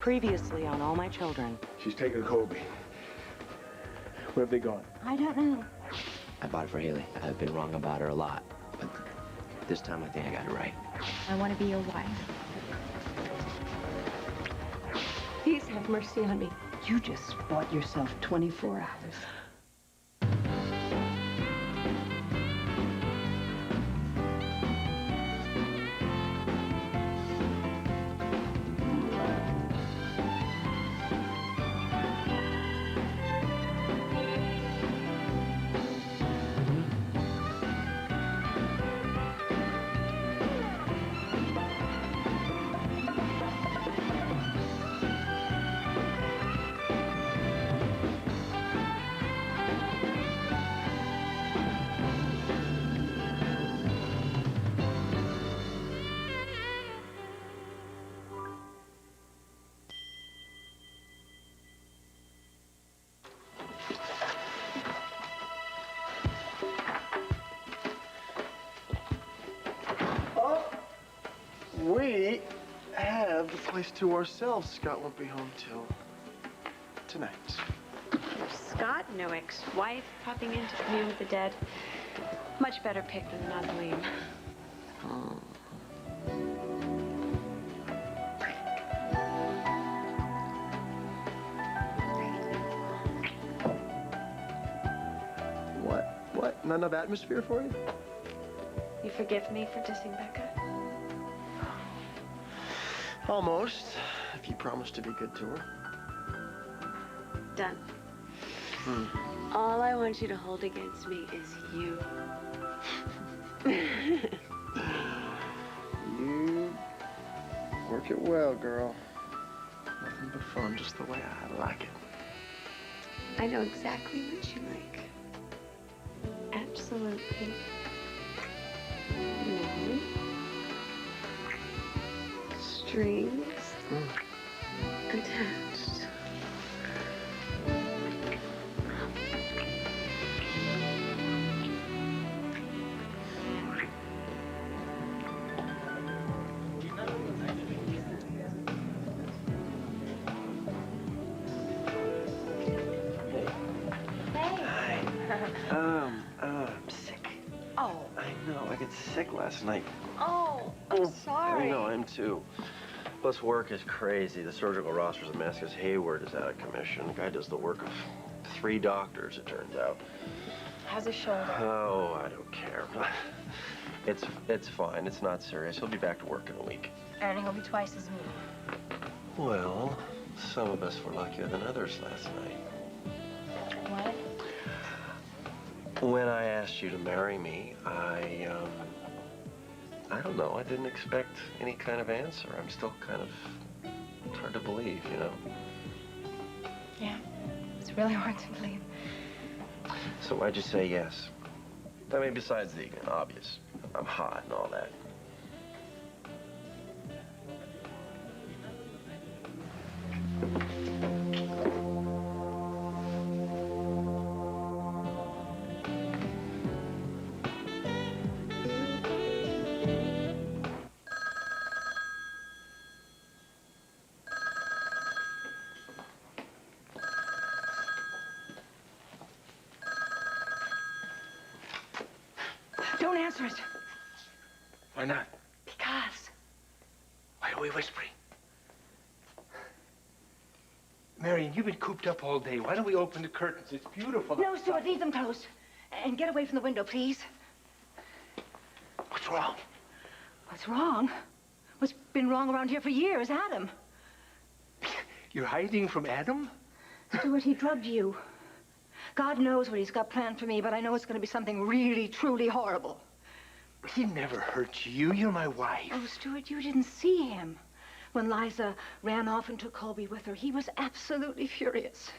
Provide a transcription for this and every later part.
Previously on All My Children. She's taken Colby. Where have they gone? I don't know. I bought it for Haley. I've been wrong about her a lot, but this time I think I got it right. I want to be your wife. Please have mercy on me. You just bought yourself 24 hours. We have the place to ourselves. Scott won't be home till tonight. Scott, no ex-wife, popping in to commune with the dead. Much better pick than the mausoleum. What? Not enough atmosphere for you? You forgive me for dissing Becca? Almost. If you promise to be good to her. Done. All I want you to hold against me is you. You work it well, girl. Nothing but fun, just the way I like it. I know exactly what you like. Absolutely. Strings attached. I'm sick. Oh. I know, I got sick last night. Oh, I'm sorry. I know, I am too. Plus, work is crazy. The surgical roster's a mess because Hayward is out of commission. The guy does the work of 3 doctors, it turns out. How's his shoulder? Oh, I don't care. It's fine. It's not serious. He'll be back to work in a week. And he'll be twice as mean. Well, some of us were luckier than others last night. What? When I asked you to marry me, I don't know. I didn't expect any kind of answer. I'm still kind of, it's hard to believe, you know? Yeah, it's really hard to believe. So why'd you say yes? I mean, besides the obvious, I'm hot and all that. Don't answer it. Why not? Because. Why are we whispering? Marion, you've been cooped up all day. Why don't we open the curtains? It's beautiful. No, Stuart, leave them closed. And get away from the window, please. What's wrong? What's wrong? What's been wrong around here for years? Adam. You're hiding from Adam? Stuart, he drugged you. God knows what he's got planned for me, but I know it's going to be something really, truly horrible. He never hurt you. You're my wife. Oh, Stuart, you didn't see him. When Liza ran off and took Colby with her, he was absolutely furious.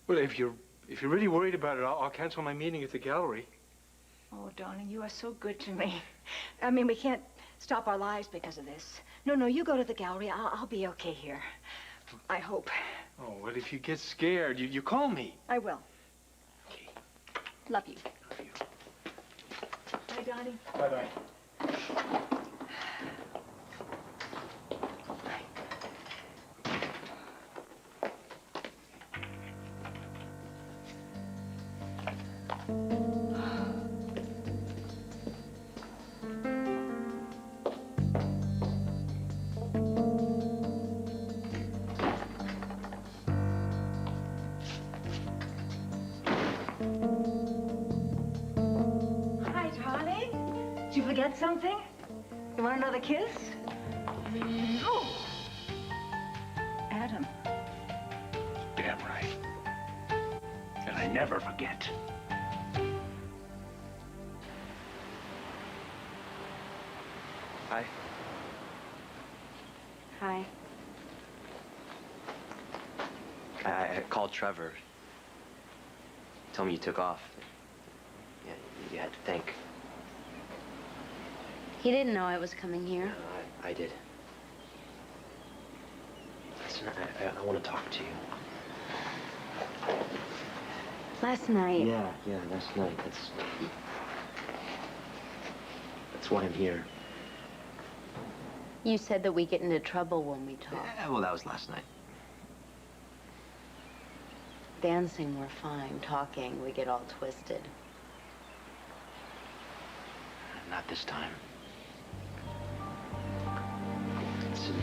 Well, if you're really worried about it, I'll cancel my meeting at the gallery. Oh, darling, you are so good to me. I mean, we can't stop our lives because of this. No, you go to the gallery. I'll be okay here. I hope. Oh, well, if you get scared, you call me. I will. Okay. Love you. Love you. Bye, darling. Bye-bye. forget something? You want another kiss? Oh! Adam. Damn right. And I never forget. Hi. Hi. I called Trevor. Told me you took off. Yeah, you had to think. He didn't know I was coming here. No, I did. Listen, I want to talk to you. Last night. Yeah, last night. That's why I'm here. You said that we get into trouble when we talk. Yeah, well, that was last night. Dancing, we're fine. Talking, we get all twisted. Not this time. Listen,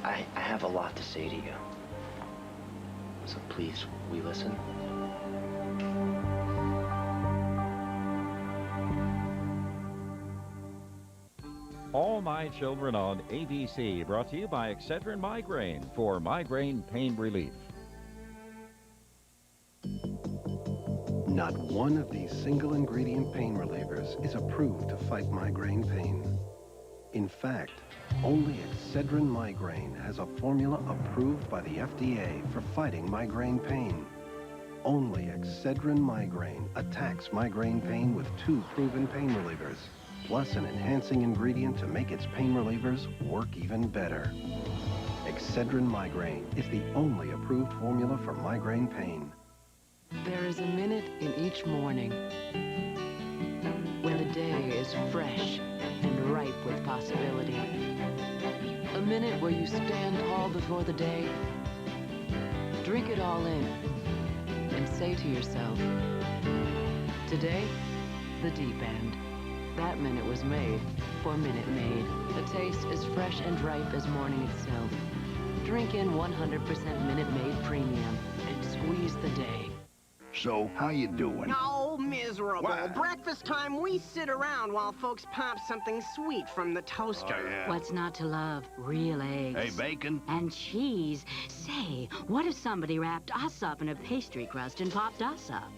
I have a lot to say to you. So please, will you listen? All My Children on ABC, brought to you by Excedrin Migraine for migraine pain relief. Not one of these single-ingredient pain relievers is approved to fight migraine pain. In fact, only Excedrin Migraine has a formula approved by the FDA for fighting migraine pain. Only Excedrin Migraine attacks migraine pain with 2 proven pain relievers, plus an enhancing ingredient to make its pain relievers work even better. Excedrin Migraine is the only approved formula for migraine pain. There is a minute in each morning when the day is fresh and ripe with possibility. A minute where you stand tall before the day, drink it all in, and say to yourself, today, the deep end. That minute was made for Minute Maid. The taste is fresh and ripe as morning itself. Drink in 100% Minute Maid Premium and squeeze the day. So, how you doing? Oh, miserable. What? Breakfast time, we sit around while folks pop something sweet from the toaster. Oh, yeah. What's not to love? Real eggs. Hey, bacon? And cheese. Say, what if somebody wrapped us up in a pastry crust and popped us up?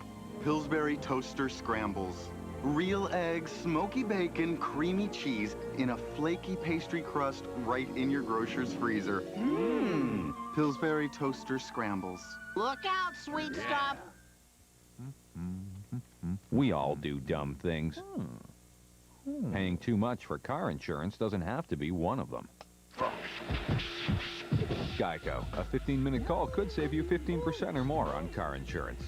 Pillsbury Toaster Scrambles. Real eggs, smoky bacon, creamy cheese in a flaky pastry crust right in your grocer's freezer. Mmm. Pillsbury Toaster Scrambles. Look out, sweet stuff. We all do dumb things. Paying too much for car insurance doesn't have to be one of them. Geico, a 15-minute call could save you 15% or more on car insurance.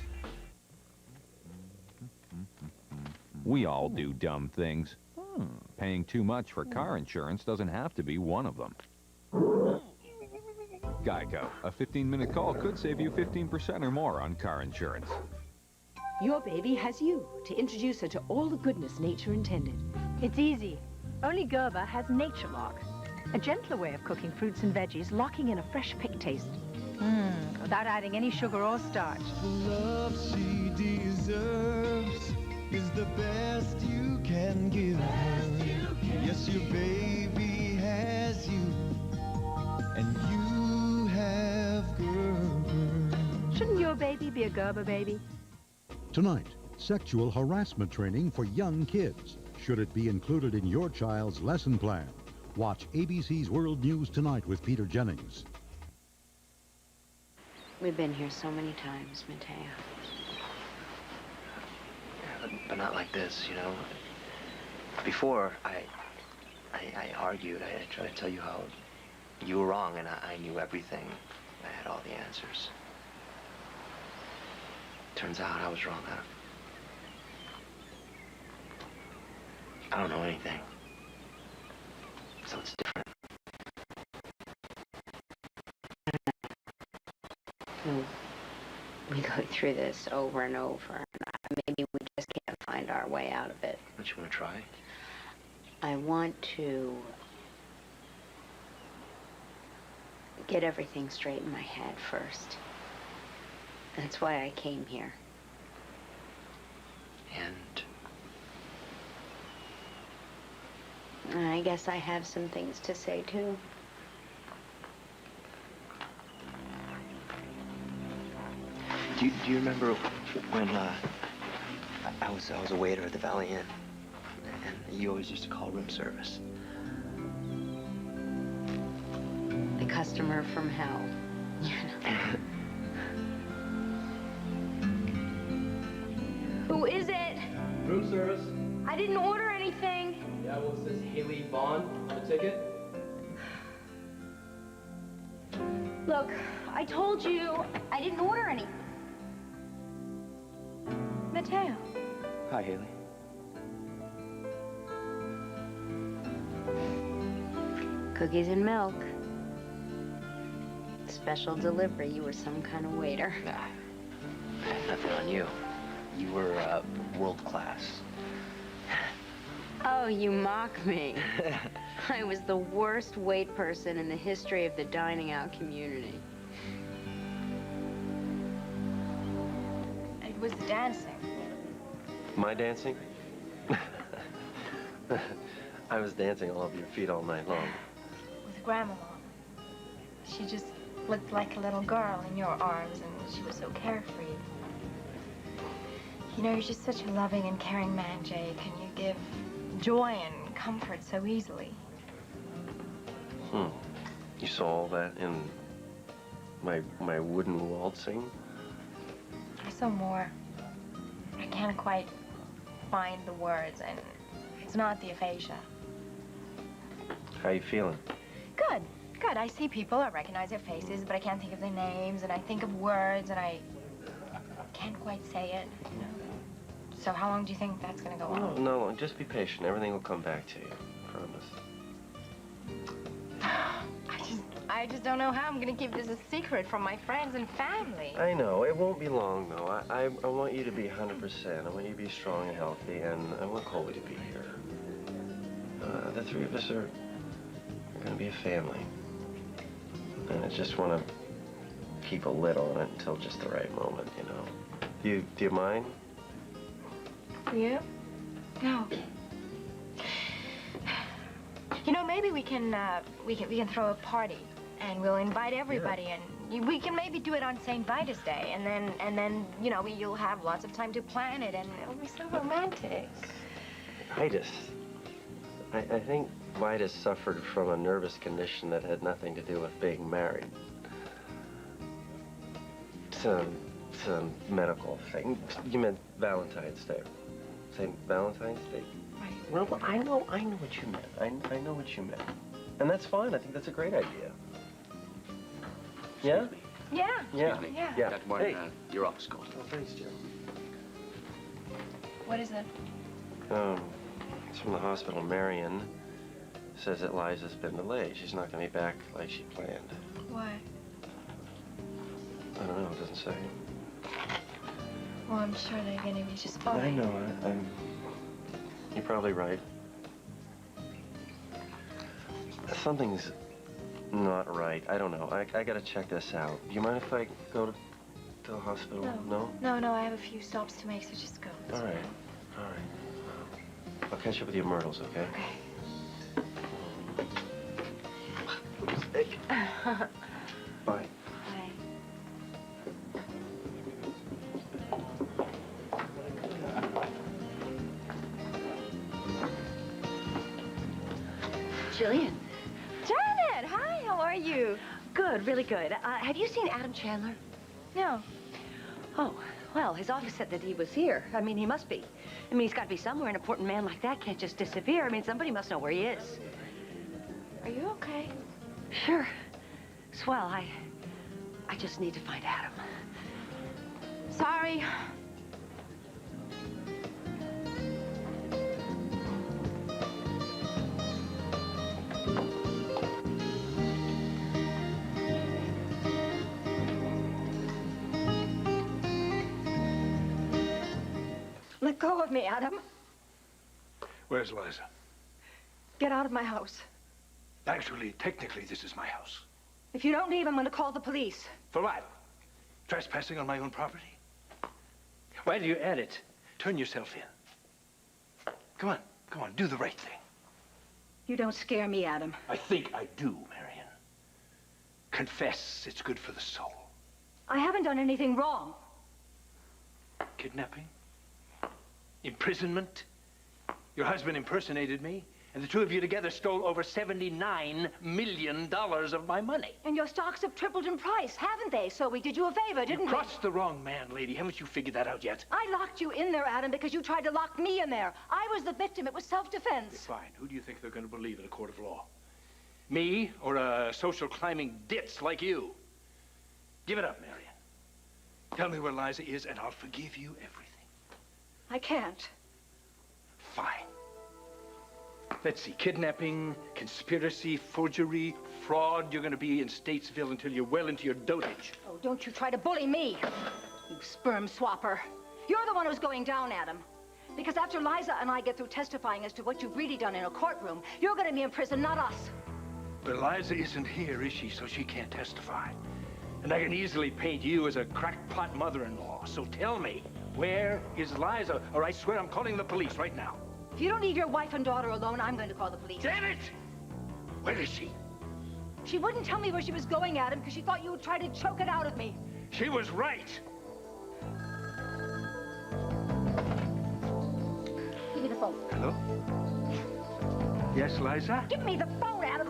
We all do dumb things. Paying too much for car insurance doesn't have to be one of them. Geico, a 15-minute call could save you 15% or more on car insurance. Your baby has you to introduce her to all the goodness nature intended. It's easy. Only Gerber has Nature Lock, a gentler way of cooking fruits and veggies, locking in a fresh pick taste. Without adding any sugar or starch. The love she deserves is the best you can give her. Yes, your baby has you, and you have Gerber. Shouldn't your baby be a Gerber baby? Tonight, sexual harassment training for young kids. Should it be included in your child's lesson plan? Watch ABC's World News Tonight with Peter Jennings. We've been here so many times, Mateo. Yeah, but not like this, you know. Before, I argued. I tried to tell you how you were wrong and I knew everything. I had all the answers. Turns out I was wrong. I don't know anything. So it's different. We go through this over and over. And maybe we just can't find our way out of it. Don't you want to try? I want to get everything straight in my head first. That's why I came here. And I guess I have some things to say, too. Do you remember when I was a waiter at the Valley Inn, and you always used to call room service? The customer from hell. Who is it? Room service. I didn't order anything. Yeah, well, it says Haley Vaughn on the ticket. Look, I told you I didn't order anything. Mateo. Hi, Haley. Cookies and milk. Special delivery. You were some kind of waiter. Nah, I had nothing on you. You were world class. Oh, you mock me. I was the worst wait person in the history of the dining out community. It was the dancing. My dancing? I was dancing all over your feet all night long. With Grandma. She just looked like a little girl in your arms, and she was so carefree. You know, you're just such a loving and caring man, Jake, and you give joy and comfort so easily. You saw all that in my wooden waltzing? I saw more. I can't quite find the words, and it's not the aphasia. How you feeling? Good, good. I see people, I recognize their faces, but I can't think of their names, and I think of words, and I can't quite say it, you know. So how long do you think that's gonna go on? No, just be patient. Everything will come back to you. Promise. I just don't know how I'm gonna keep this a secret from my friends and family. I know. It won't be long, though. I want you to be 100%. I want you to be strong and healthy, and I want Colby to be here. The three of us are gonna be a family. And I just want to keep a lid on it until just the right moment, you know. Do you mind? You? No. You know, maybe we can throw a party, and we'll invite everybody, and we can maybe do it on St. Vitus Day, and then you know, you'll have lots of time to plan it, and it'll be so romantic. Vitus. I think Vitus suffered from a nervous condition that had nothing to do with being married. It's a medical thing. You meant Valentine's Day. St. Valentine's Day? Right. Well, I know what you meant. I know what you meant. And that's fine. I think that's a great idea. Yeah? Yeah. Yeah. Excuse me. Yeah. Dr. Martin, Hey. your office call. Oh, thanks, Joe. What is it? It's from the hospital. Marion says that Liza's been delayed. She's not going to be back like she planned. Why? I don't know. It doesn't say. Well, I'm sure they're gonna be just fine. I know. You're probably right. Something's not right. I don't know. I gotta check this out. Do you mind if I go to the hospital? No? No, I have a few stops to make, so just go. All right. I'll catch up with you at Myrtle's, okay? Okay. Bye. Jillian. Janet, hi, how are you? Good, really good. Have you seen Adam Chandler? No. Oh, well, his office said that he was here. I mean, he must be. I mean, he's got to be somewhere. An important man like that can't just disappear. I mean, somebody must know where he is. Are you okay? Sure. Swell, I just need to find Adam. Sorry. Let go of me, Adam. Where's Liza? Get out of my house. Actually, technically, this is my house. If you don't leave, I'm going to call the police. For what? Trespassing on my own property? Why do you add it? Turn yourself in. Come on, do the right thing. You don't scare me, Adam. I think I do, Marion. Confess, it's good for the soul. I haven't done anything wrong. Kidnapping? Imprisonment? Your husband impersonated me, and the two of you together stole over $79 million of my money. And your stocks have tripled in price, haven't they? So we did you a favor, didn't we? You crossed the wrong man, lady. Haven't you figured that out yet? I locked you in there, Adam, because you tried to lock me in there. I was the victim. It was self-defense. Fine. Who do you think they're going to believe in a court of law? Me or a social climbing ditz like you? Give it up, Marion. Tell me where Liza is, and I'll forgive you everything. I can't. Fine. Let's see. Kidnapping, conspiracy, forgery, fraud. You're going to be in Statesville until you're well into your dotage. Oh, don't you try to bully me, you sperm swapper. You're the one who's going down, Adam. Because after Liza and I get through testifying as to what you've really done in a courtroom, you're going to be in prison, not us. But Liza isn't here, is she? So she can't testify. And I can easily paint you as a crackpot mother-in-law. So tell me, where is Liza? Or I swear I'm calling the police right now. If you don't leave your wife and daughter alone, I'm going to call the police. Damn it! Where is she? She wouldn't tell me where she was going, Adam, because she thought you would try to choke it out of me. She was right. Give me the phone. Hello? Yes, Liza? Give me the phone, Adam.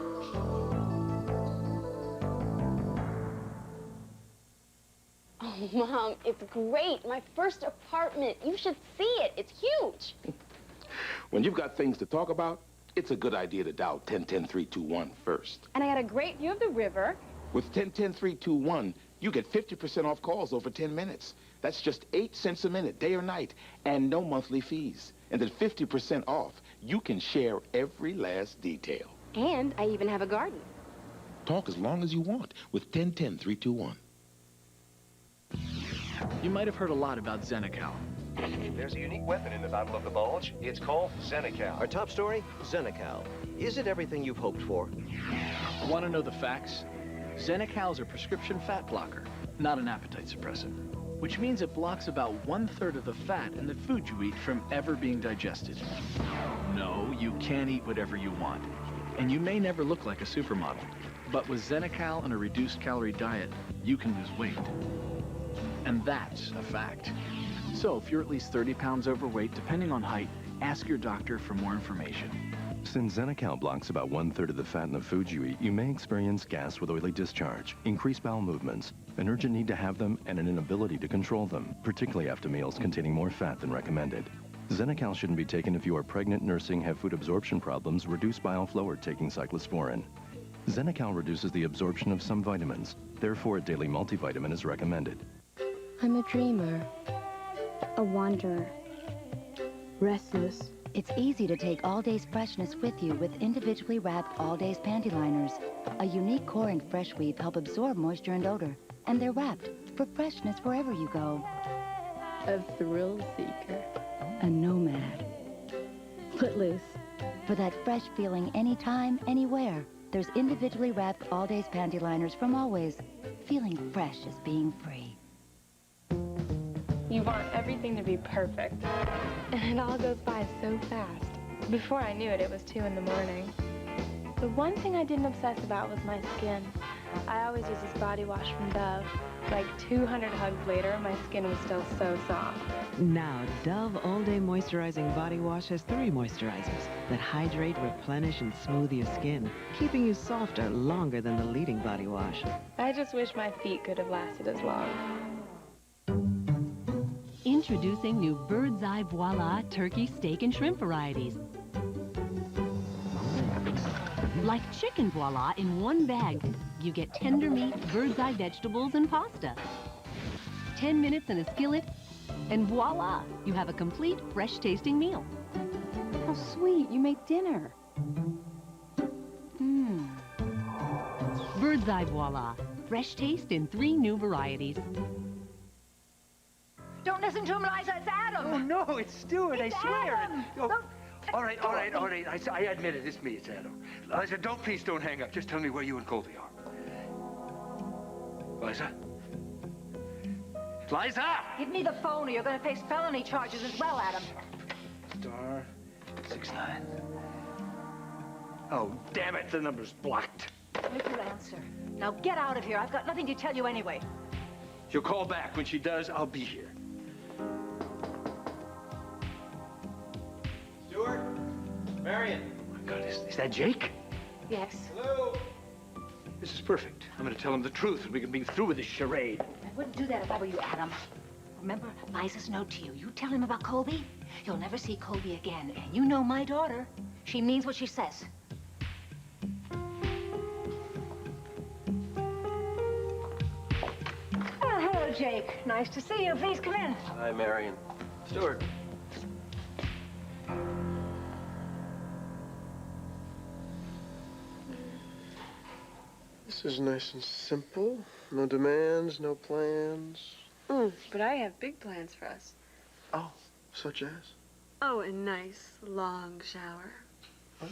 Oh, Mom, it's great. My first apartment. You should see it. It's huge. When you've got things to talk about, it's a good idea to dial 10-10-321 first. And I got a great view of the river. With 10-10-321, you get 50% off calls over 10 minutes. That's just 8 cents a minute, day or night, and no monthly fees. And then 50% off, you can share every last detail. And I even have a garden. Talk as long as you want with 10-10-321. You might have heard a lot about Xenical. There's a unique weapon in the Battle of the Bulge. It's called Xenical. Our top story, Xenical. Is it everything you've hoped for? Want to know the facts? Xenical is a prescription fat blocker, not an appetite suppressant, which means it blocks about 1/3 of the fat in the food you eat from ever being digested. No, you can eat whatever you want, and you may never look like a supermodel, but with Xenical and a reduced calorie diet, you can lose weight. And that's a fact. So if you're at least 30 pounds overweight, depending on height, ask your doctor for more information. Since Xenical blocks about 1/3 of the fat in the food you eat, you may experience gas with oily discharge, increased bowel movements, an urgent need to have them, and an inability to control them, particularly after meals containing more fat than recommended. Xenical shouldn't be taken if you are pregnant, nursing, have food absorption problems, reduced bile flow, or taking cyclosporin. Xenical reduces the absorption of some vitamins. Therefore, a daily multivitamin is recommended. I'm a dreamer, a wanderer, restless. It's easy to take All Days freshness with you with individually wrapped All Days panty liners. A unique core and fresh weave help absorb moisture and odor, and they're wrapped for freshness wherever you go. A thrill seeker, a nomad, footloose. For that fresh feeling anytime, anywhere, there's individually wrapped All Days panty liners from Always. Feeling fresh is being free. You want everything to be perfect, and it all goes by so fast. Before I knew it, it was 2 in the morning. The one thing I didn't obsess about was my skin. I always use this body wash from Dove. Like 200 hugs later, my skin was still so soft. Now, Dove All Day Moisturizing Body Wash has 3 moisturizers that hydrate, replenish, and smooth your skin, keeping you softer longer than the leading body wash. I just wish my feet could have lasted as long. Introducing new Bird's Eye Voila turkey, steak, and shrimp varieties. Like Chicken Voila in one bag. You get tender meat, bird's eye vegetables, and pasta. 10 minutes in a skillet, and voila! You have a complete, fresh-tasting meal. How sweet, you make dinner. Bird's Eye Voila. Fresh taste in 3 new varieties. Don't listen to him, Liza. It's Adam. Oh, no, it's Stuart, I swear. Adam. Oh, all right. I admit it. It's me. It's Adam. Liza, please don't hang up. Just tell me where you and Colby are. Liza? Liza! Give me the phone or you're going to face felony charges as well, Adam. Star 69. Oh, damn it, the number's blocked. Make her answer. Now get out of here. I've got nothing to tell you anyway. She'll call back. When she does, I'll be here. Stuart? Marion? Oh, my God, is that Jake? Yes. Hello? This is perfect. I'm gonna tell him the truth and we can be through with this charade. I wouldn't do that if I were you, Adam. Remember Liza's note to you. You tell him about Colby, you'll never see Colby again. And you know my daughter. She means what she says. Oh, hello, Jake. Nice to see you. Please come in. Hi, Marion. Stuart. This is nice and simple. No demands, no plans. But I have big plans for us. Oh, such as? Oh, a nice, long shower. Oh.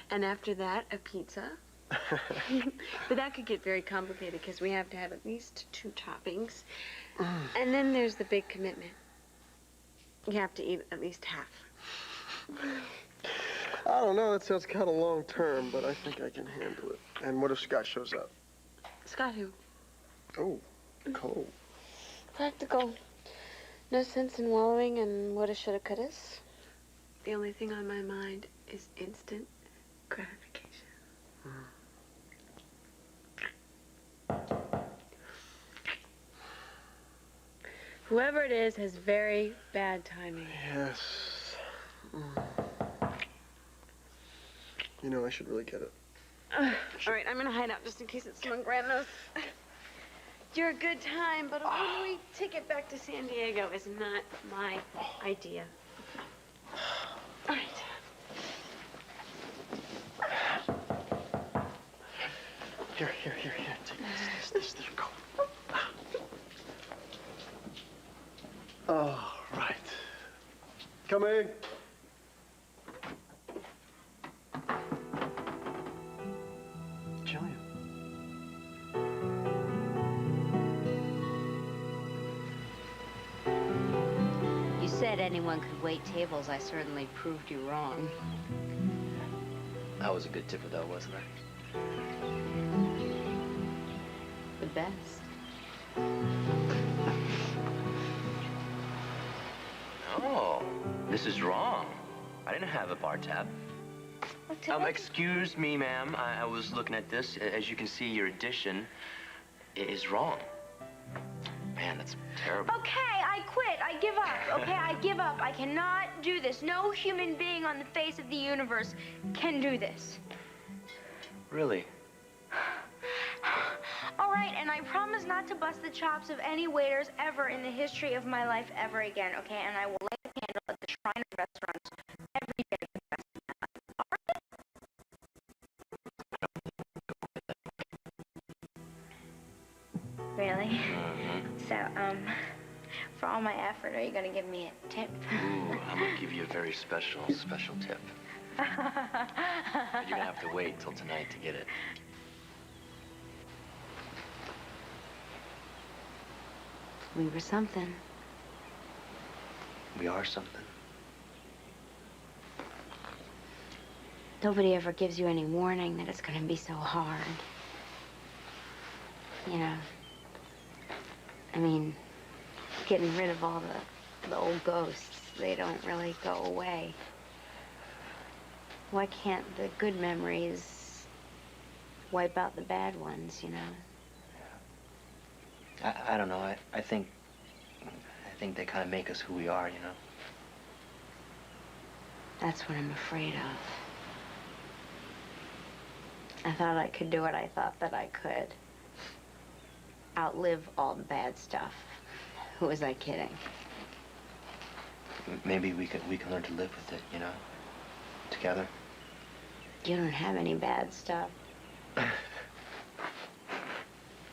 And after that, a pizza. But that could get very complicated because we have to have at least 2 toppings. And then there's the big commitment. You have to eat at least half. I don't know, that sounds kind of long term, but I think I can handle it. And what if Scott shows up? Scott who? Oh, Cole. Practical. No sense in wallowing in woulda, shoulda, couldas. The only thing on my mind is instant gratification. Whoever it is has very bad timing. Yes. You know, I should really get it. All right, I'm gonna hide out just in case it's someone grand knows. You're a good time, but a one-way ticket back to San Diego is not my idea. All right. Here. Take this. There, go. All right. Coming. Jillian. You said anyone could wait tables. I certainly proved you wrong. I was a good tipper, though, wasn't I? The best. Oh, this is wrong. I didn't have a bar tab. Excuse me, ma'am. I was looking at this. As you can see, your addition is wrong. Man, that's terrible. Okay, I quit. I give up. Okay, I give up. I cannot do this. No human being on the face of the universe can do this. Really? All right, and I promise not to bust the chops of any waiters ever in the history of my life ever again, okay? And I will light a candle at the shrine of restaurants every day for the rest of my life. All right? Really? So, for all my effort, are you gonna give me a tip? Ooh, I'm gonna give you a very special tip. But you're gonna have to wait till tonight to get it. We were something. We are something. Nobody ever gives you any warning that it's going to be so hard. You know, I mean, getting rid of all the old ghosts, they don't really go away. Why can't the good memories wipe out the bad ones, you know? I don't know. I think they kind of make us who we are, you know? That's what I'm afraid of. I thought I could do what I thought that I could. Outlive all the bad stuff. Who was I kidding? Maybe we can learn to live with it, you know? Together. You don't have any bad stuff.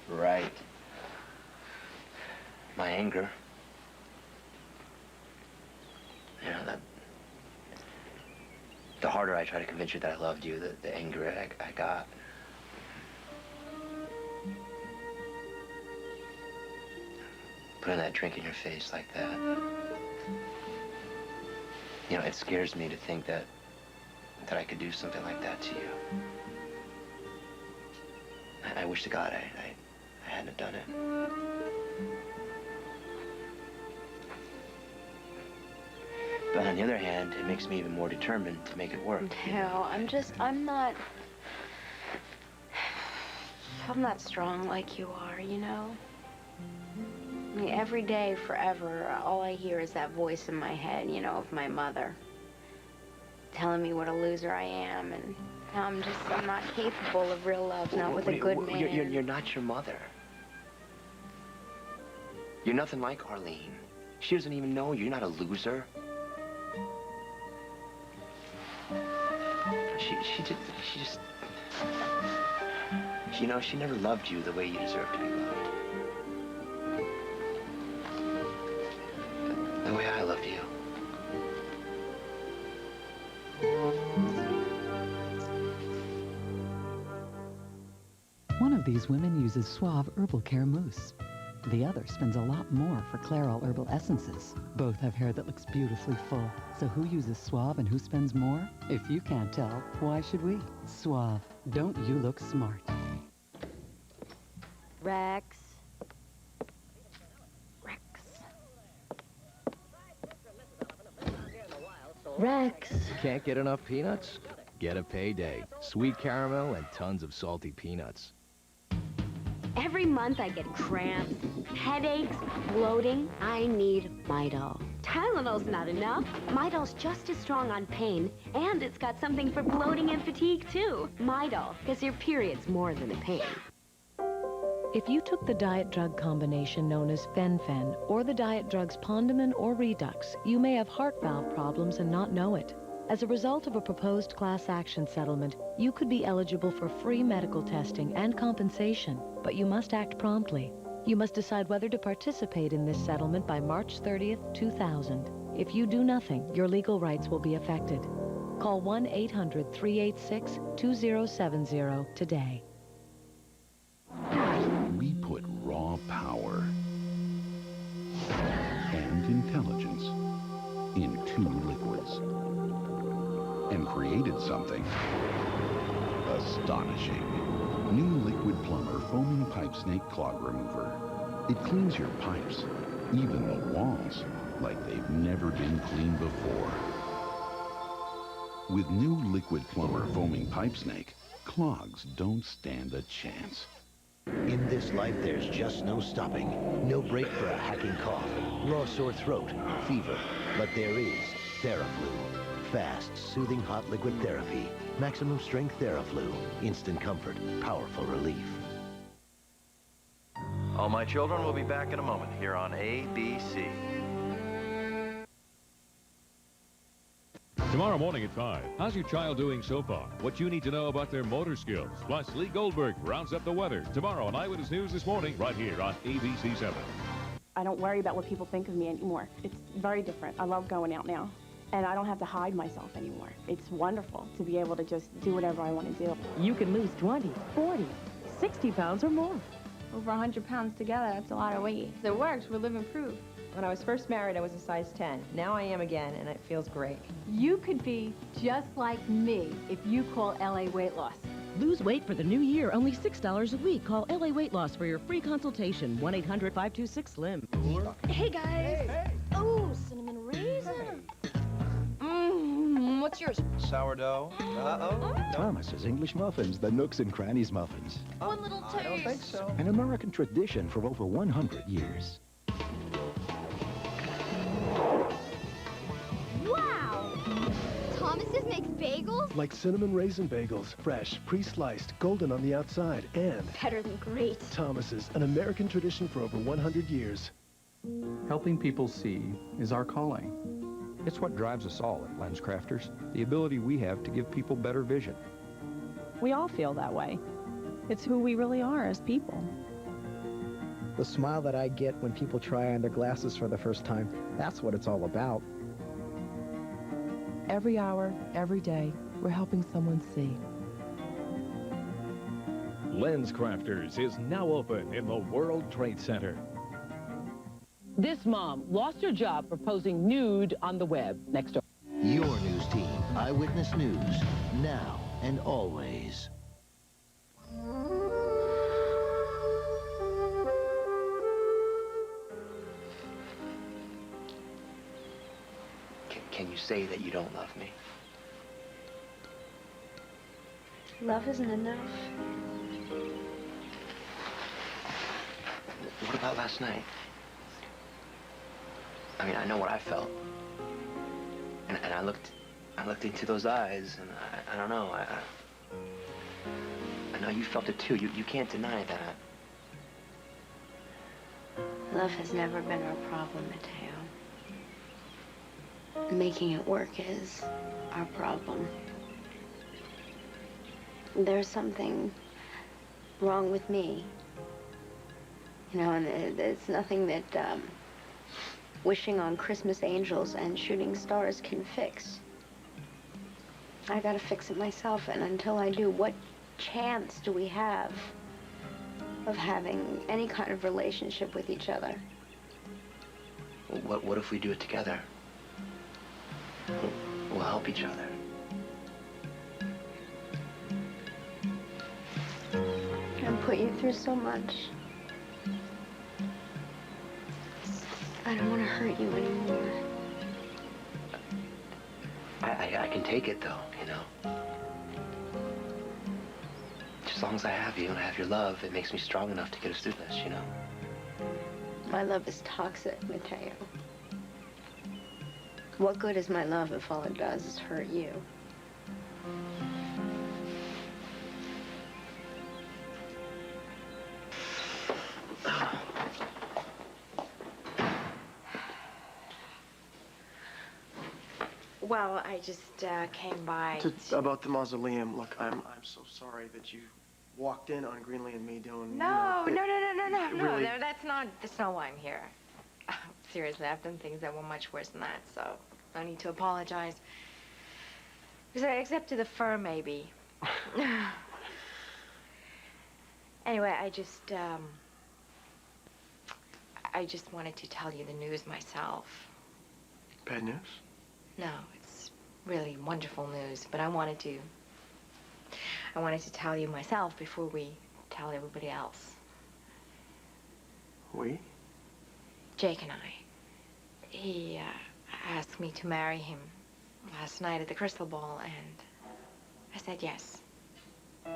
Right. My anger. You know, that... The harder I try to convince you that I loved you, the angrier I got. putting that drink in your face like that. You know, it scares me to think that I could do something like that to you. I wish to God I hadn't done it. But on the other hand, it makes me even more determined to make it work. No, I'm not strong like you are, you know? I mean, every day, forever, all I hear is that voice in my head, you know, of my mother. Telling me what a loser I am, and how I'm not capable of real love, not with a good man. You're not your mother. You're nothing like Arlene. She doesn't even know you. You're not a loser. She just, you know, she never loved you the way you deserve to be loved. The way I loved you. One of these women uses Suave Herbal Care Mousse. The other spends a lot more for Clairol Herbal Essences. Both have hair that looks beautifully full. So who uses Suave and who spends more? If you can't tell, why should we? Suave. Don't you look smart? Rex. Rex. Can't get enough peanuts? Get a Payday. Sweet caramel and tons of salty peanuts. Every month I get cramps, headaches, bloating. I need Midol. Tylenol's not enough. Midol's just as strong on pain, and it's got something for bloating and fatigue, too. Midol, because your period's more than a pain. If you took the diet drug combination known as Fen-Phen, or the diet drugs Pondamin or Redux, you may have heart valve problems and not know it. As a result of a proposed class action settlement, you could be eligible for free medical testing and compensation, but you must act promptly. You must decide whether to participate in this settlement by March 30th, 2000. If you do nothing, your legal rights will be affected. Call 1-800-386-2070 today. We put raw power and intelligence in 2 liquids and created something astonishing. New Liquid Plumber Foaming Pipe Snake Clog Remover. It cleans your pipes, even the walls, like they've never been cleaned before. With new Liquid Plumber Foaming Pipe Snake, clogs don't stand a chance. In this life, there's just no stopping. No break for a hacking cough, raw sore throat, fever. But there is Theraflu. Fast, soothing hot liquid therapy. Maximum strength Theraflu. Instant comfort, powerful relief. All My Children will be back in a moment here on ABC. Tomorrow morning at 5. How's your child doing so far? What you need to know about their motor skills. Plus, Lee Goldberg rounds up the weather. Tomorrow on Eyewitness News This Morning, right here on ABC 7. I don't worry about what people think of me anymore. It's very different. I love going out now. And I don't have to hide myself anymore. It's wonderful to be able to just do whatever I want to do. You can lose 20, 40, 60 pounds or more. Over 100 pounds together, that's a lot of weight. It works. We're living proof. When I was first married, I was a size 10. Now I am again, and it feels great. You could be just like me if you call LA Weight Loss. Lose weight for the new year, only $6 a week. Call LA Weight Loss for your free consultation, 1-800-526-SLIM. Hey, guys. Hey. Oh, cinnamon raisin. What's yours? Sourdough. Uh-oh. Thomas's English Muffins, the Nooks and Crannies Muffins. One little taste. I don't think so. An American tradition for over 100 years. Wow! Thomas's makes bagels? Like cinnamon raisin bagels, fresh, pre-sliced, golden on the outside, and Better than great. Thomas's, an American tradition for over 100 years. Helping people see is our calling. It's what drives us all at LensCrafters, the ability we have to give people better vision. We all feel that way. It's who we really are as people. The smile that I get when people try on their glasses for the first time, that's what it's all about. Every hour, every day, we're helping someone see. LensCrafters is now open in the World Trade Center. This mom lost her job for posing nude on the web. Next door. Your news team, Eyewitness News, now and always. Can you say that you don't love me? Love isn't enough. What about last night? I mean, I know what I felt. And I looked into those eyes, and I don't know, I know you felt it too. You can't deny that. Love has never been our problem, Mateo. Making it work is our problem. There's something wrong with me. You know, and it's nothing that wishing on Christmas angels and shooting stars can fix. I gotta fix it myself, and until I do, what chance do we have of having any kind of relationship with each other? What if we do it together? We'll help each other. And put you through so much. I don't want to hurt you anymore. I can take it, though, you know. Just as long as I have you and I have your love, it makes me strong enough to get us through this, you know. My love is toxic, Mateo. What good is my love if all it does is hurt you? Well, I just came by. About the mausoleum, look, I'm so sorry that you walked in on Greenlee and me doing. No, you know, no, really- that's not why I'm here. Seriously, I've done things that were much worse than that, so no need to apologize. Except to the fur, maybe. Anyway, I just wanted to tell you the news myself. Bad news? No, it's really wonderful news, but I wanted to tell you myself before we tell everybody else. We? Jake and I. He asked me to marry him last night at the Crystal Ball, and I said yes. Wow.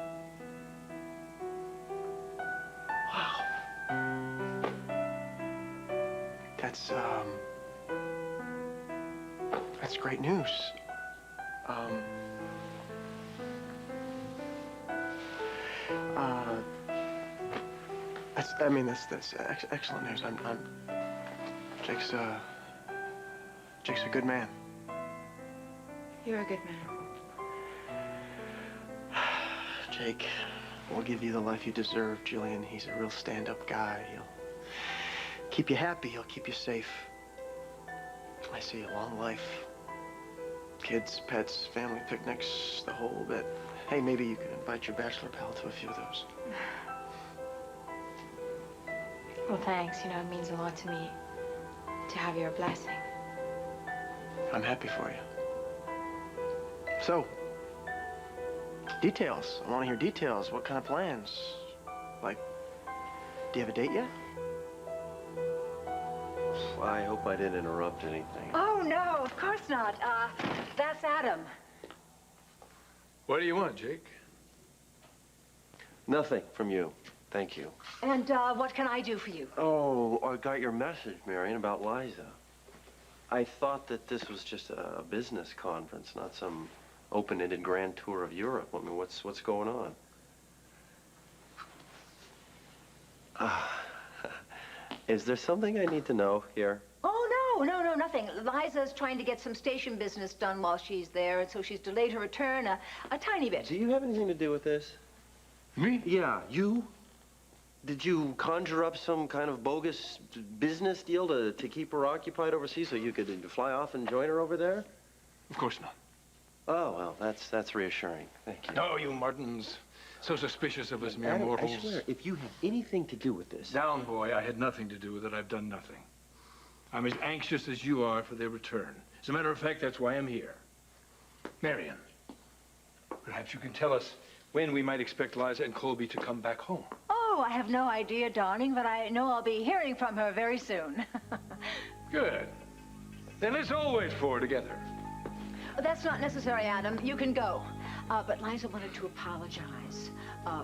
That's great news. That's excellent news. Jake's a good man. You're a good man. Jake will give you the life you deserve, Jillian. He's a real stand-up guy. He'll keep you happy. He'll keep you safe. I see a long life. Kids, pets, family picnics, the whole bit. Hey, maybe you could invite your bachelor pal to a few of those. Well, thanks. You know, it means a lot to me to have your blessing. I'm happy for you. So, details. I want to hear details. What kind of plans? Like, do you have a date yet? I hope I didn't interrupt anything. Oh, no, of course not. That's Adam. What do you want, Jake? Nothing from you. Thank you. And what can I do for you? Oh, I got your message, Marion, about Liza. I thought that this was just a business conference, not some open-ended grand tour of Europe. I mean, what's going on? Is there something I need to know here? Oh, no, nothing. Liza's trying to get some station business done while she's there, and so she's delayed her return a tiny bit. Do you have anything to do with this? Me? Yeah, you? Did you conjure up some kind of bogus business deal to keep her occupied overseas so you could fly off and join her over there? Of course not. Oh, well, that's reassuring. Thank you. Oh, you Martins. So suspicious of us mere Adam, mortals. I swear, if you have anything to do with this... Down, boy. I had nothing to do with it. I've done nothing. I'm as anxious as you are for their return. As a matter of fact, that's why I'm here. Marion, perhaps you can tell us when we might expect Liza and Colby to come back home. Oh, I have no idea, darling, but I know I'll be hearing from her very soon. Good. Then let's all wait for her together. That's not necessary, Adam. You can go. But Liza wanted to apologize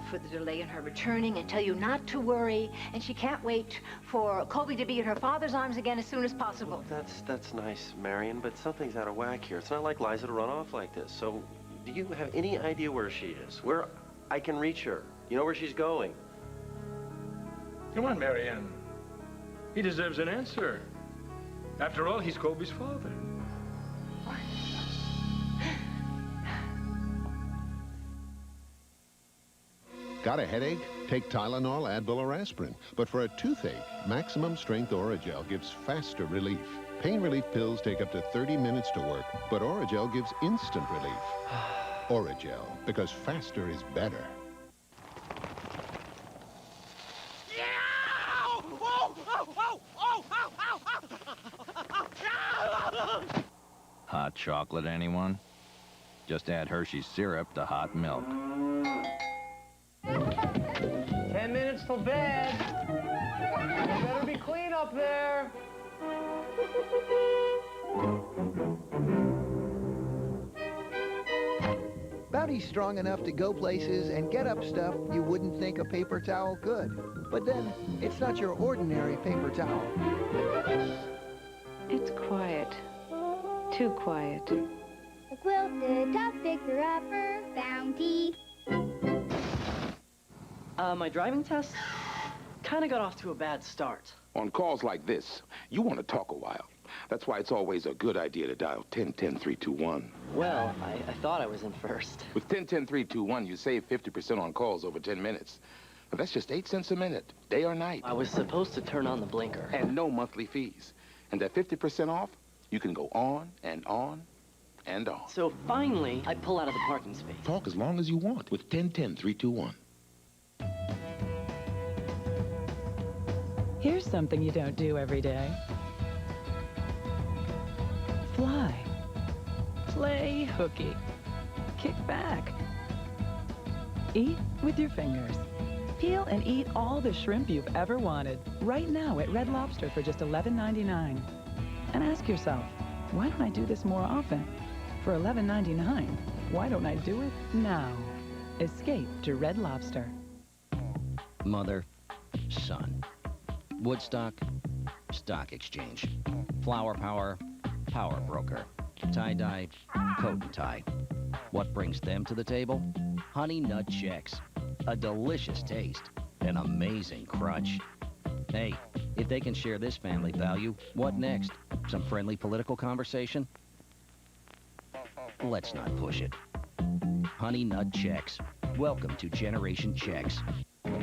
for the delay in her returning and tell you not to worry. And she can't wait for Colby to be in her father's arms again as soon as possible. Well, that's nice, Marion, but something's out of whack here. It's not like Liza to run off like this. So, do you have any idea where she is? Where I can reach her? You know where she's going? Come on, Marianne. He deserves an answer. After all, he's Colby's father. Got a headache? Take Tylenol, Advil, or aspirin. But for a toothache, Maximum Strength Oragel gives faster relief. Pain relief pills take up to 30 minutes to work, but Oragel gives instant relief. Oragel, because faster is better. Hot chocolate, anyone? Just add Hershey's syrup to hot milk. 10 minutes till bed. You better be clean up there. Bounty's strong enough to go places and get up stuff you wouldn't think a paper towel could. But then, it's not your ordinary paper towel. It's quiet. Too quiet. The quilted top fixer-upper, Bounty. My driving test kind of got off to a bad start. On calls like this, you want to talk a while. That's why it's always a good idea to dial 10-10-321. Well, I thought I was in first. With 10-10-321, you save 50% on calls over 10 minutes. Now, that's just 8 cents a minute, day or night. I was supposed to turn on the blinker. And no monthly fees. And that 50% off, you can go on and on and on. So finally, I pull out of the parking space. Talk as long as you want with 10-10-321. Here's something you don't do every day. Fly. Play hooky. Kick back. Eat with your fingers. Peel and eat all the shrimp you've ever wanted right now at Red Lobster for just $11.99. And ask yourself, why don't I do this more often? For $11.99, why don't I do it now? Escape to Red Lobster. Mother, son. Woodstock, stock exchange. Flower power, power broker. Tie-dye, coat and tie. What brings them to the table? Honey Nut Chex. A delicious taste, an amazing crunch. Hey, if they can share this family value, what next? Some friendly political conversation? Let's not push it. Honey Nut Chex. Welcome to Generation Chex.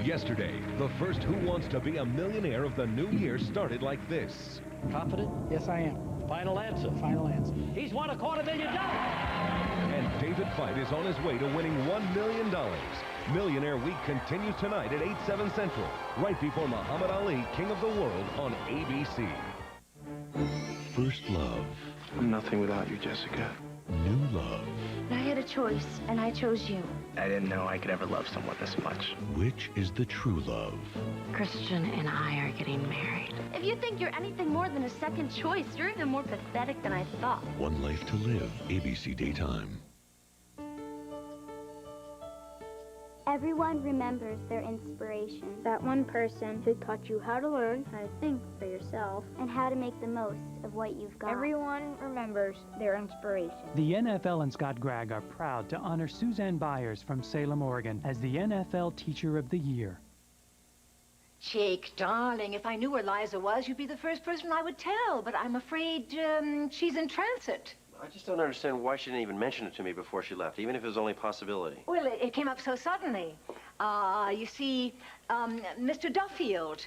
Yesterday, the first Who Wants to Be a Millionaire of the new year started like this. Confident? Yes, I am. Final answer. Final answer. He's won $250,000. And David Feit is on his way to winning $1 million. Millionaire Week continues tonight at 8/7 Central, right before Muhammad Ali, King of the World, on ABC. First love. I'm nothing without you, Jessica. New love. I had a choice, and I chose you. I didn't know I could ever love someone this much. Which is the true love? Christian and I are getting married. If you think you're anything more than a second choice, you're even more pathetic than I thought. One Life to Live, ABC Daytime. Everyone remembers their inspiration. That one person who taught you how to learn, how to think for yourself, and how to make the most of what you've got. Everyone remembers their inspiration. The NFL and Scott Gregg are proud to honor Suzanne Byers from Salem, Oregon as the NFL Teacher of the Year. Jake, darling, if I knew where Liza was, you'd be the first person I would tell, but I'm afraid she's in transit. I just don't understand why she didn't even mention it to me before she left, even if it was only a possibility. Well, it came up so suddenly. You see, Mr. Duffield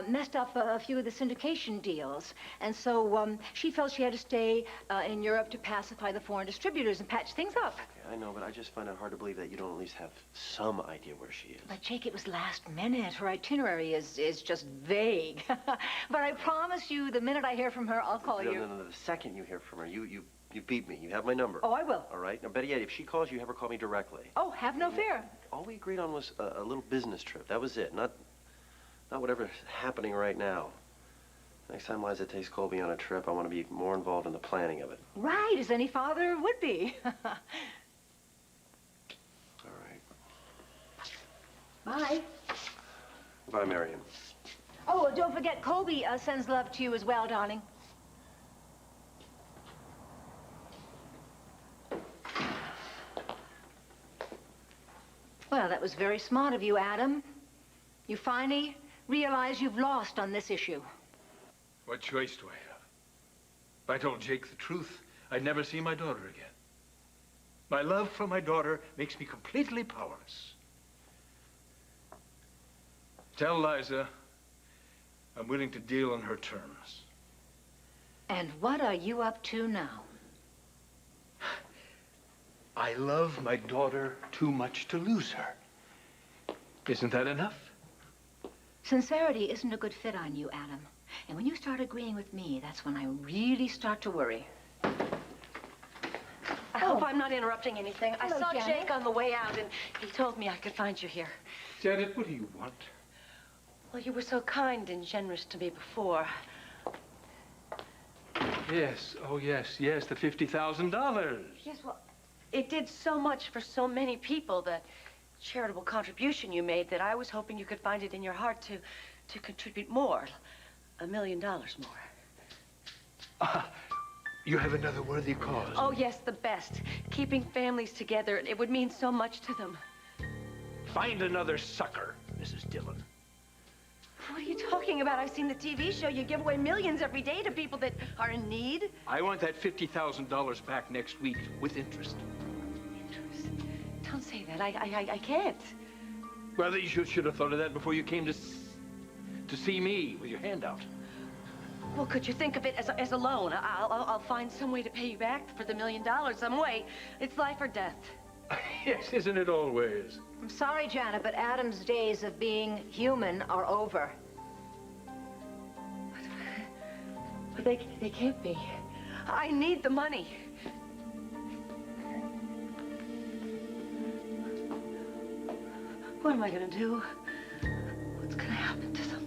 messed up a few of the syndication deals. And so she felt she had to stay in Europe to pacify the foreign distributors and patch things up. Okay, I know, but I just find it hard to believe that you don't at least have some idea where she is. But, Jake, it was last minute. Her itinerary is just vague. But I promise you, the minute I hear from her, I'll call you. No. The second you hear from her, you beat me. You have my number. Oh, I will. All right? Now, better yet, if she calls you, have her call me directly. Oh, have no fear. All we agreed on was a little business trip. That was it. Not whatever's happening right now. Next time Liza takes Colby on a trip, I want to be more involved in the planning of it. Right, as any father would be. All right. Bye. Bye, Marion. Oh, don't forget, Colby sends love to you as well, darling. Well, that was very smart of you, Adam. You finally realize you've lost on this issue. What choice do I have? If I told Jake the truth, I'd never see my daughter again. My love for my daughter makes me completely powerless. Tell Liza I'm willing to deal on her terms. And what are you up to now? I love my daughter too much to lose her. Isn't that enough? Sincerity isn't a good fit on you, Adam. And when you start agreeing with me, that's when I really start to worry. I hope I'm not interrupting anything. I Hello, saw Janet. Jake on the way out, and he told me I could find you here. Janet, what do you want? Well, you were so kind and generous to me before. Yes, oh yes, the $50,000. Yes, well, it did so much for so many people, that charitable contribution you made, that I was hoping you could find it in your heart to contribute more. $1 million more. You have another worthy cause. Oh, yes, the best. Keeping families together. It would mean so much to them. Find another sucker, Mrs. Dillon. What are you talking about? I've seen the TV show. You give away millions every day to people that are in need. I want that $50,000 back next week with interest. Don't say that. I can't. Well, you should have thought of that before you came to see me with your handout. Well, could you think of it as a loan? I'll find some way to pay you back for the $1 million, some way. It's life or death. Yes, isn't it always? I'm sorry, Janet, but Adam's days of being human are over. But they can't be. I need the money. What am I gonna do? What's gonna happen to them?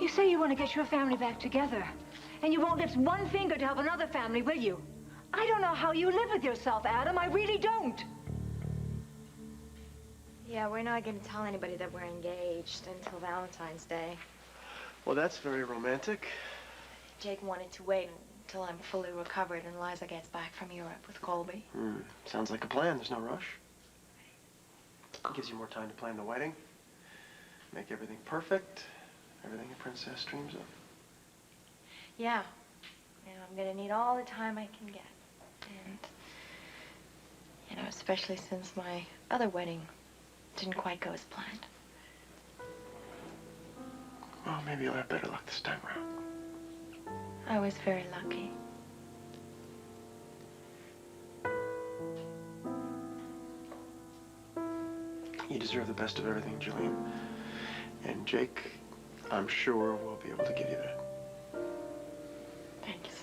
You say you want to get your family back together, and you won't lift one finger to help another family, will you? I don't know how you live with yourself, Adam. I really don't. Yeah, we're not going to tell anybody that we're engaged until Valentine's Day. Well, that's very romantic. Jake wanted to wait until I'm fully recovered and Liza gets back from Europe with Colby. Sounds like a plan. There's no rush. It gives you more time to plan the wedding. Make everything perfect. Everything a princess dreams of. Yeah. I'm going to need all the time I can get. And, especially since my other wedding didn't quite go as planned. Well, maybe you'll have better luck this time around. I was very lucky. You deserve the best of everything, Jillian. And Jake, I'm sure, will be able to give you that. Thanks.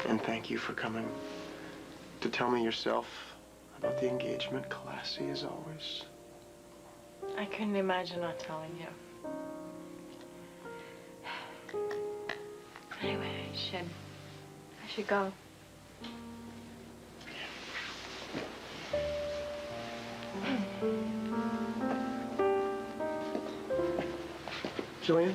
And thank you for coming to tell me yourself about the engagement. Classy as always. I couldn't imagine not telling you. Anyway, I should go. Jillian?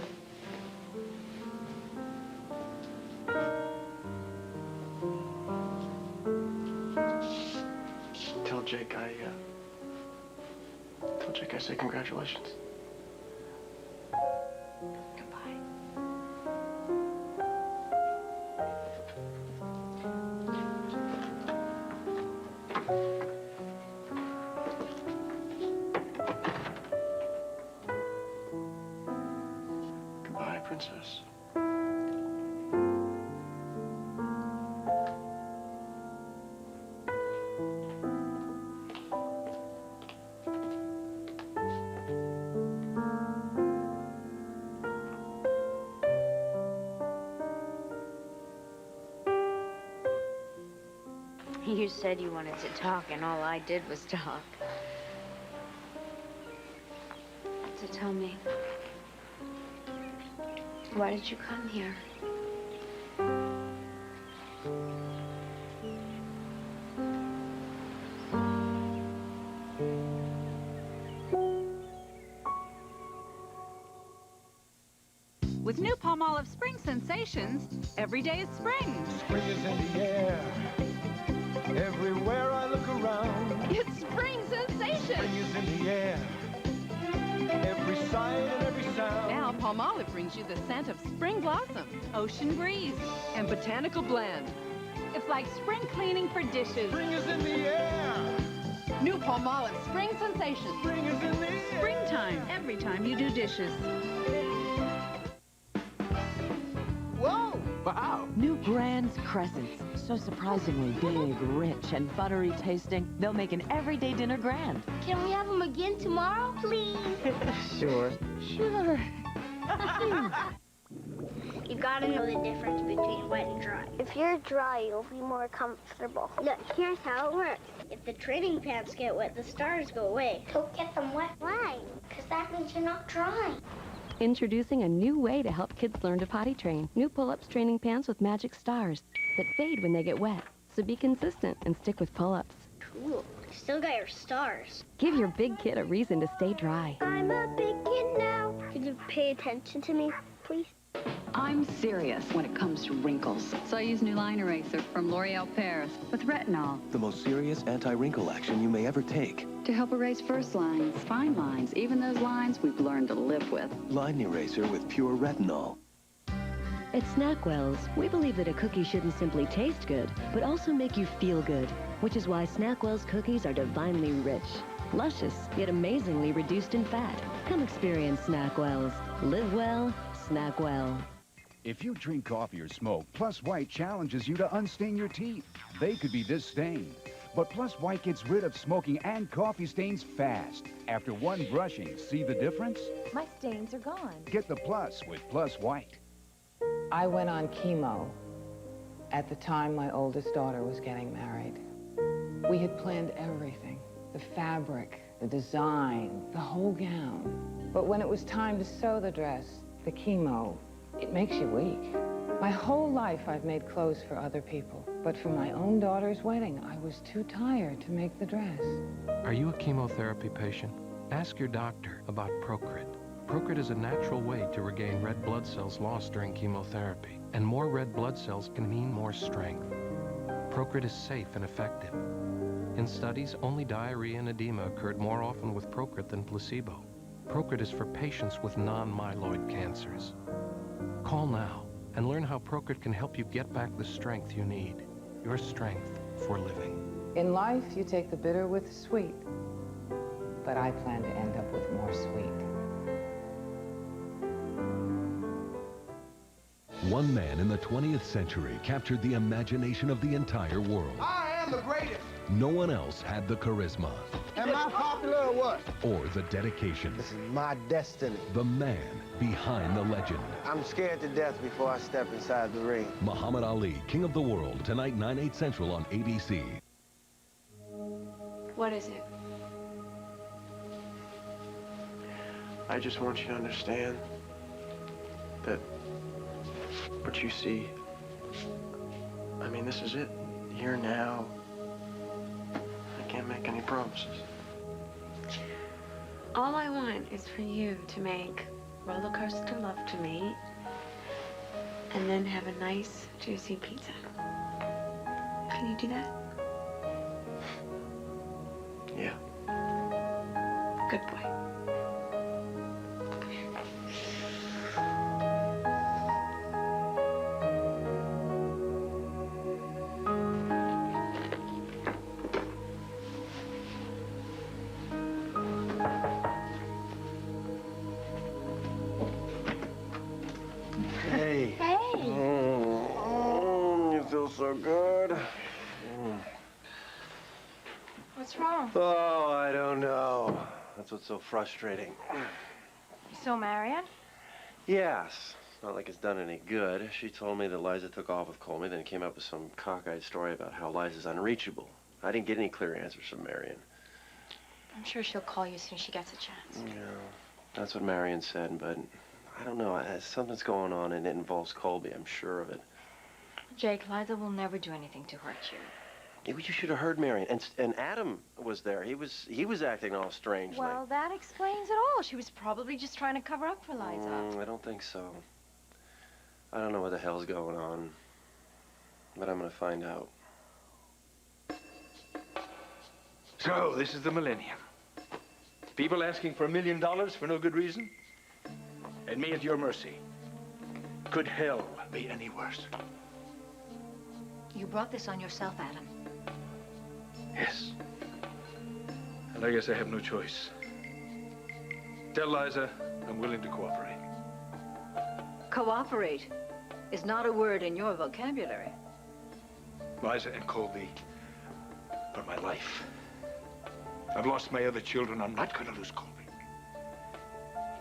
Tell Jake I say congratulations. Goodbye. princess. You said you wanted to talk, and all I did was talk. So tell me, why did you come here? With new Palmolive Spring Sensations, every day is spring. Spring is in the air. Everywhere I look around. It's spring sensation. Spring is in the air. Every sight and every sound. Now Palmolive brings you the scent of spring blossom, ocean breeze, and botanical blend. It's like spring cleaning for dishes. Spring is in the air. New Palmolive Spring Sensation. Spring is in the air. Springtime, every time you do dishes. Whoa! Wow! New Grand's Crescents. So surprisingly big, rich, and buttery tasting, they'll make an everyday dinner grand. Can we have them again tomorrow, please? Sure. Sure. You gotta know the difference between wet and dry. If you're dry, you'll be more comfortable. Look, here's how it works. If the training pants get wet, the stars go away. Don't get them wet. Why? Because that means you're not dry. Introducing a new way to help kids learn to potty train. New pull-ups training pants with magic stars that fade when they get wet. So be consistent and stick with pull-ups. Cool. Still got your stars. Give your big kid a reason to stay dry. I'm a big kid now. Could you pay attention to me, please? I'm serious when it comes to wrinkles. So I use new line eraser from L'Oreal Paris with retinol. The most serious anti-wrinkle action you may ever take. To help erase first lines, fine lines, even those lines we've learned to live with. Line eraser with pure retinol. At Snackwell's, we believe that a cookie shouldn't simply taste good, but also make you feel good, which is why Snackwell's cookies are divinely rich, luscious, yet amazingly reduced in fat. Come experience Snackwell's. Live well, snack well. If you drink coffee or smoke, Plus White challenges you to unstain your teeth. They could be this stained. But Plus White gets rid of smoking and coffee stains fast. After one brushing, see the difference? My stains are gone. Get the Plus with Plus White. I went on chemo at the time my oldest daughter was getting married. We had planned everything, the fabric, the design, the whole gown. But when it was time to sew the dress, the chemo, it makes you weak. My whole life I've made clothes for other people, but for my own daughter's wedding, I was too tired to make the dress. Are you a chemotherapy patient? Ask your doctor about Procrit. Procrit is a natural way to regain red blood cells lost during chemotherapy, and more red blood cells can mean more strength. Procrit is safe and effective. In studies, only diarrhea and edema occurred more often with Procrit than placebo. Procrit is for patients with non-myeloid cancers. Call now and learn how Procrit can help you get back the strength you need. Your strength for living. In life, you take the bitter with the sweet, but I plan to end up with more sweet. One man in the 20th century captured the imagination of the entire world. I am the greatest. No one else had the charisma. Am I popular or what? Or the dedication. This is my destiny. The man behind the legend. I'm scared to death before I step inside the ring. Muhammad Ali, King of the World, tonight 9/8 Central on ABC. What is it? I just want you to understand that what you see, I mean, this is it. Here now. I can't make any promises. All I want is for you to make roller coaster love to me and then have a nice, juicy pizza. Can you do that? Yeah. Good boy. so good. What's wrong? Oh, I don't know. That's what's so frustrating. You saw Marion? Yes. It's not like it's done any good. She told me that Liza took off with Colby, then came up with some cockeyed story about how Liza's unreachable. I didn't get any clear answers from Marion. I'm sure she'll call you as soon as she gets a chance. Yeah, that's what Marion said, but I don't know. Something's going on and it involves Colby. I'm sure of it. Jake, Liza will never do anything to hurt you. You should have heard Marion. And Adam was there. He was acting all strangely. Well, that explains it all. She was probably just trying to cover up for Liza. I don't think so. I don't know what the hell's going on, but I'm gonna find out. So, this is the millennium. People asking for $1 million for no good reason? And me at your mercy. Could hell be any worse? You brought this on yourself, Adam. Yes. And I guess I have no choice. Tell Liza I'm willing to cooperate. Cooperate is not a word in your vocabulary. Liza and Colby are my life. I've lost my other children. I'm not going to lose Colby.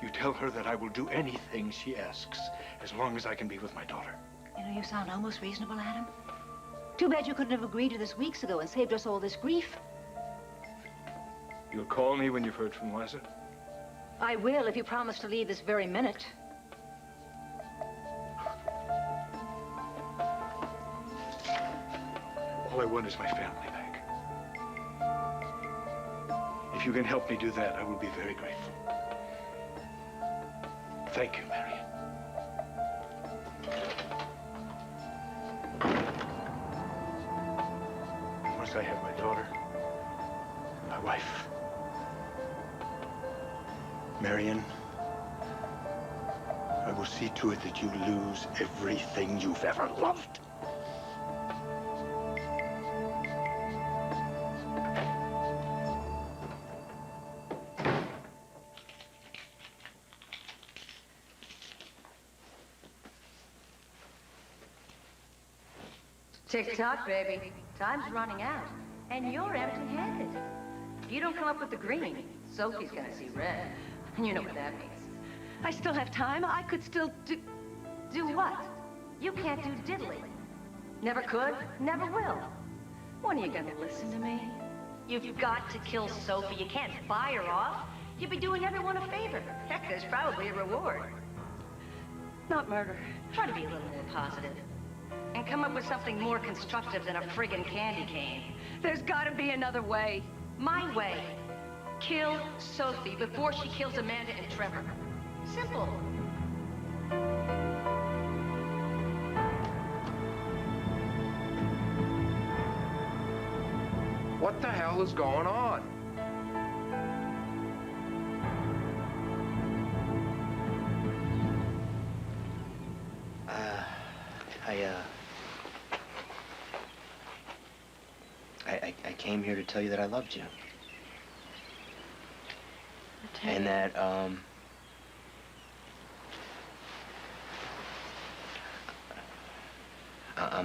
You tell her that I will do anything she asks, as long as I can be with my daughter. You know, you sound almost reasonable, Adam. Too bad you couldn't have agreed to this weeks ago and saved us all this grief. You'll call me when you've heard from Liza? I will, if you promise to leave this very minute. All I want is my family back. If you can help me do that, I will be very grateful. Thank you, Marion. Once I have my daughter, my wife, Marion, I will see to it that you lose everything you've ever loved. Tick-tock, baby. Time's running out. And you're empty-handed. If you don't come up with the green, Sophie's gonna see red. And you know what that means. I still have time. I could still do... Do what? You can't do diddly. Never could, never will. When are you gonna listen to me? You've got to kill Sophie. You can't buy her off. You'd be doing everyone a favor. Heck, there's probably a reward. Not murder. Try to be a little more positive. And come up with something more constructive than a friggin' candy cane. There's gotta be another way. My way. Kill Sophie before she kills Amanda and Trevor. Simple. What the hell is going on? I came here to tell you that I loved you. And that, I'm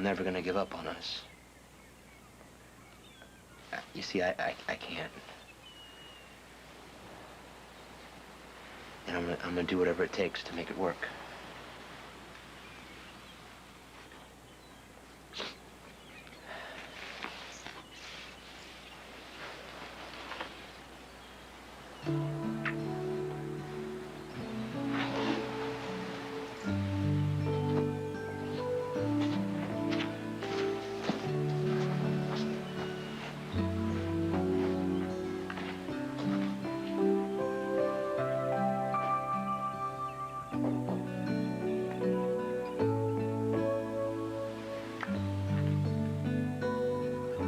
never gonna give up on us. You see, I can't. And I'm gonna do whatever it takes to make it work.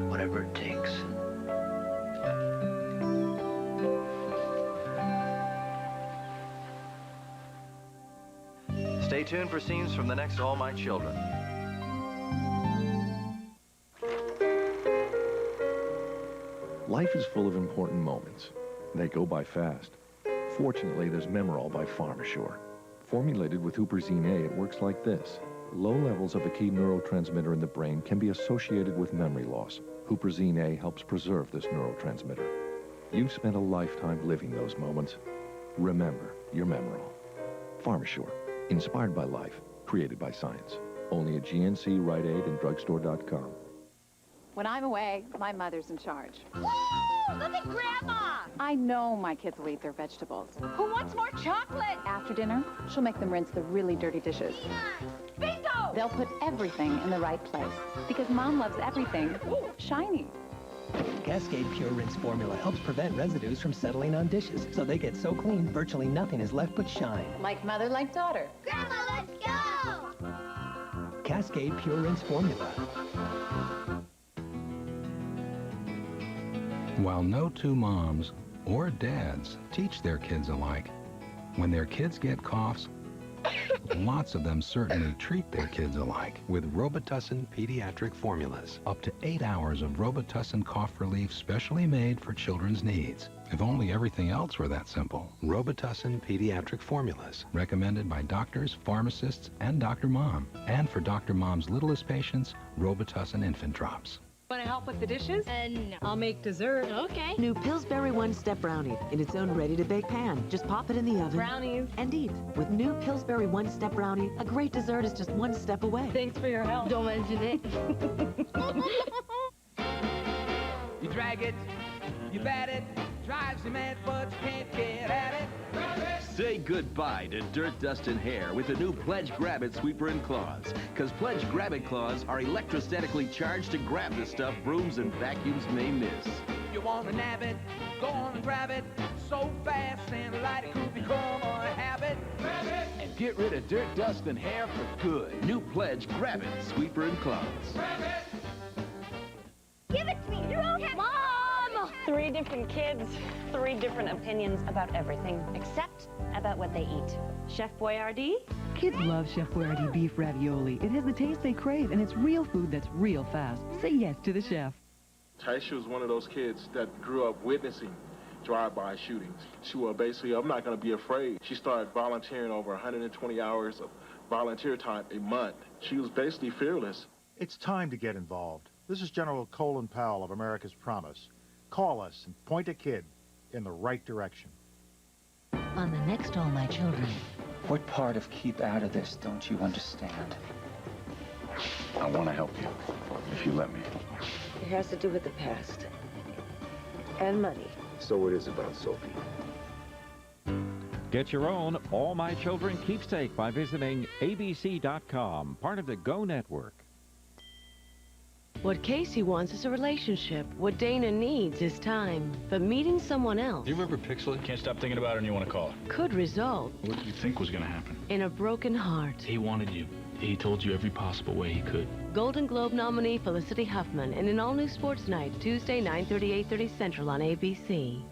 Whatever it takes. Stay tuned for scenes from the next All My Children. Life is full of important moments. They go by fast. Fortunately, there's Memoral by Pharmasure. Formulated with Huperzine A, it works like this. Low levels of a key neurotransmitter in the brain can be associated with memory loss. Huperzine A helps preserve this neurotransmitter. You've spent a lifetime living those moments. Remember your Memorol. PharmaSure, inspired by life, created by science. Only at GNC, Rite Aid, and drugstore.com. When I'm away, my mother's in charge. Woo! Look at Grandma! I know my kids will eat their vegetables. Who wants more chocolate? After dinner, she'll make them rinse the really dirty dishes. Bingo! They'll put everything in the right place because Mom loves everything shiny. Cascade Pure Rinse formula helps prevent residues from settling on dishes, so they get so clean, virtually nothing is left but shine. Like mother, like daughter. Grandma, let's go! Cascade Pure Rinse formula. While no two moms or dads teach their kids alike, when their kids get coughs, lots of them certainly treat their kids alike with Robitussin pediatric formulas. Up to 8 hours of Robitussin cough relief specially made for children's needs. If only everything else were that simple. Robitussin pediatric formulas, recommended by doctors, pharmacists, and Dr. Mom. And for Dr. Mom's littlest patients, Robitussin infant drops. Want to help with the dishes? No. I'll make dessert. Okay. New Pillsbury One-Step Brownie in its own ready-to-bake pan. Just pop it in the oven. Brownies. And eat. With new Pillsbury One-Step Brownie, a great dessert is just one step away. Thanks for your help. Don't mention it. You drag it, you bat it, drives you mad, but you can't get at it. Say goodbye to dirt, dust, and hair with the new Pledge Grab-It Sweeper and Claws. Because Pledge Grab-It Claws are electrostatically charged to grab the stuff brooms and vacuums may miss. You want to nab it, go on and grab it, so fast and light it could become a habit. Grab it! And get rid of dirt, dust, and hair for good. New Pledge Grab-It Sweeper and Claws. Grab it! Give it to me! You're okay! Mom! 3 different kids, 3 different opinions about everything, except about what they eat. Chef Boyardee? Kids love Chef Boyardee beef ravioli. It has the taste they crave, and it's real food that's real fast. Say yes to the chef. Taisha was one of those kids that grew up witnessing drive-by shootings. She was basically, I'm not going to be afraid. She started volunteering over 120 hours of volunteer time a month. She was basically fearless. It's time to get involved. This is General Colin Powell of America's Promise. Call us and point a kid in the right direction. On the next All My Children. What part of keep out of this don't you understand? I want to help you, if you let me. It has to do with the past. And money. So it is about Sophie. Get your own All My Children keepsake by visiting abc.com, part of the Go Network. What Casey wants is a relationship. What Dana needs is time. But meeting someone else Do you remember Pixley? Can't stop thinking about her and you want to call her. could result What did you think was going to happen? in a broken heart. He wanted you. He told you every possible way he could. Golden Globe nominee Felicity Huffman in an all-new sports night, Tuesday, 9:30, 8:30 Central on ABC.